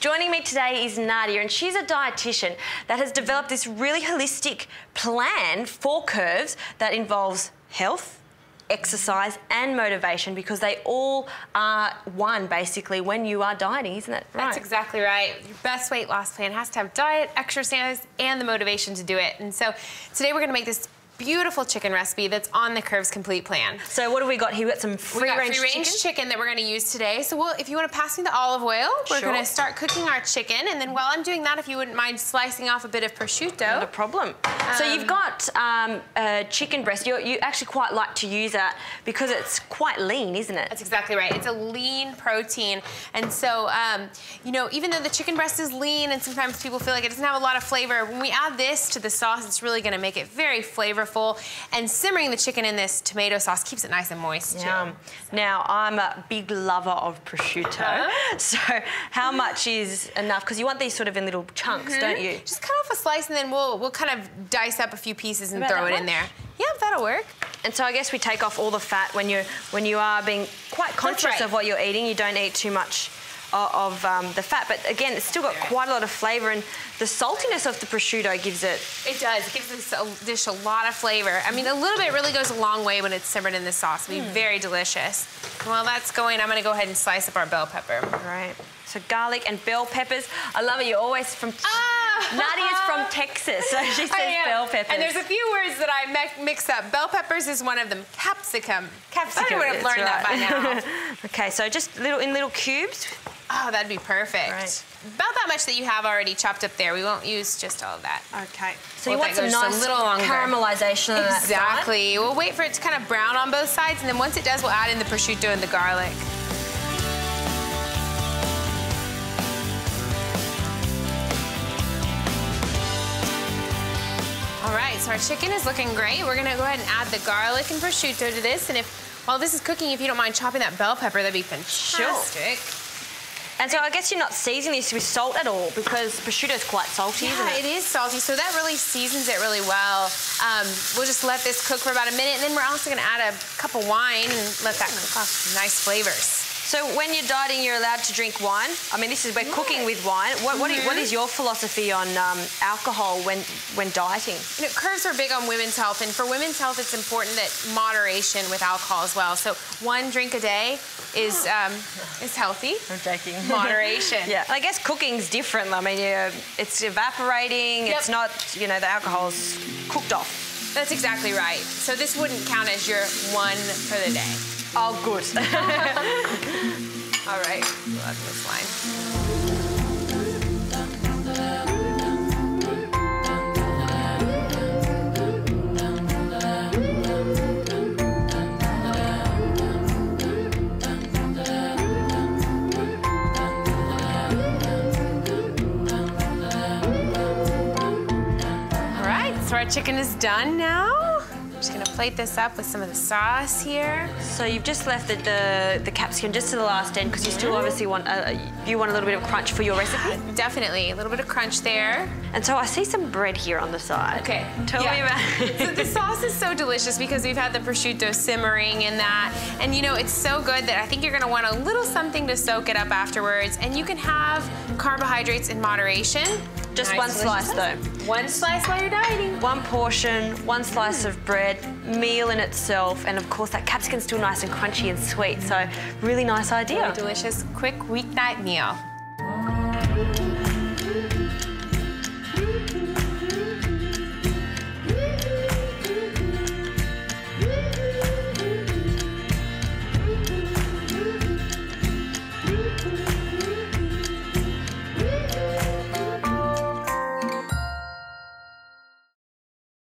Joining me today is Nadia, and she's a dietitian that has developed this really holistic plan for curves that involves health, exercise and motivation, because they all are one basically when you are dieting, isn't that right? That's exactly right. Your best weight loss plan has to have diet, exercise and the motivation to do it. And so today we're going to make this beautiful chicken recipe that's on the Curves Complete plan. So what do we got here? We got some free-range chicken that we're going to use today. So if you want to pass me the olive oil, we're going to start cooking our chicken. And then while I'm doing that, if you wouldn't mind slicing off a bit of prosciutto. Not a problem. So you've got chicken breast. You actually quite like to use that because it's quite lean, isn't it? That's exactly right. It's a lean protein. And so, you know, even though the chicken breast is lean and sometimes people feel like it doesn't have a lot of flavor, when we add this to the sauce, it's really going to make it very flavorful. And simmering the chicken in this tomato sauce keeps it nice and moist too. Now, I'm a big lover of prosciutto. So how much is enough? Because you want these sort of in little chunks, don't you? Just cut off a slice and then we'll kind of dice up a few pieces and throw it in there. Yeah, that'll work. And so I guess we take off all the fat when you are being quite conscious of what you're eating. You don't eat too much of the fat, but again, it's still got quite a lot of flavour, and the saltiness of the prosciutto gives it... It does. It gives this dish a lot of flavour. I mean, a little bit really goes a long way when it's simmered in the sauce. It'll be very delicious. While that's going, I'm going to go ahead and slice up our bell pepper. All right. So garlic and bell peppers. I love it. You're always from... Nadia's from Texas, so she says bell peppers. And there's a few words that I mix up. Bell peppers is one of them. Capsicum. I would have learned that by now. Okay, so just in little cubes. Oh, that'd be perfect. Right. About that much that you have already chopped up there. We won't use just all of that. Okay. So you want some nice caramelization on that side? Exactly. We'll wait for it to kind of brown on both sides, and then once it does, we'll add in the prosciutto and the garlic. All right, so our chicken is looking great. We're gonna go ahead and add the garlic and prosciutto to this, and while this is cooking, if you don't mind chopping that bell pepper, that'd be fantastic. Sure. And so I guess you're not seasoning this with salt at all, because prosciutto's quite salty, isn't it? Yeah, it is salty, so that really seasons it really well. We'll just let this cook for about a minute, and then we're also gonna add a cup of wine and let that cook off some nice flavors. So when you're dieting, you're allowed to drink wine. I mean, we're cooking with wine. What is your philosophy on alcohol when dieting? You know, Curves are big on women's health, and for women's health, it's important that moderation with alcohol as well. So 1 drink a day is healthy. I'm joking. Moderation. Yeah. I guess cooking's different. I mean, it's evaporating. It's not, you know, the alcohol's cooked off. That's exactly right. So this wouldn't count as your 1 for the day. Oh, good. All right, we'll add this line. All right, so our chicken is done now. Just gonna plate this up with some of the sauce here. So you've just left the capsicum just to the last end, because you still obviously want a little bit of crunch for your recipe. Definitely, a little bit of crunch there. And so I see some bread here on the side. Okay. Tell me about it. So the sauce is so delicious because we've had the prosciutto simmering in that. And you know, it's so good that I think you're gonna want a little something to soak it up afterwards. And you can have carbohydrates in moderation. Just one slice though. One slice while you're dieting. 1 portion, 1 slice of bread, meal in itself, and of course that capsicum's still nice and crunchy and sweet, so really nice idea. Really delicious, quick weeknight meal.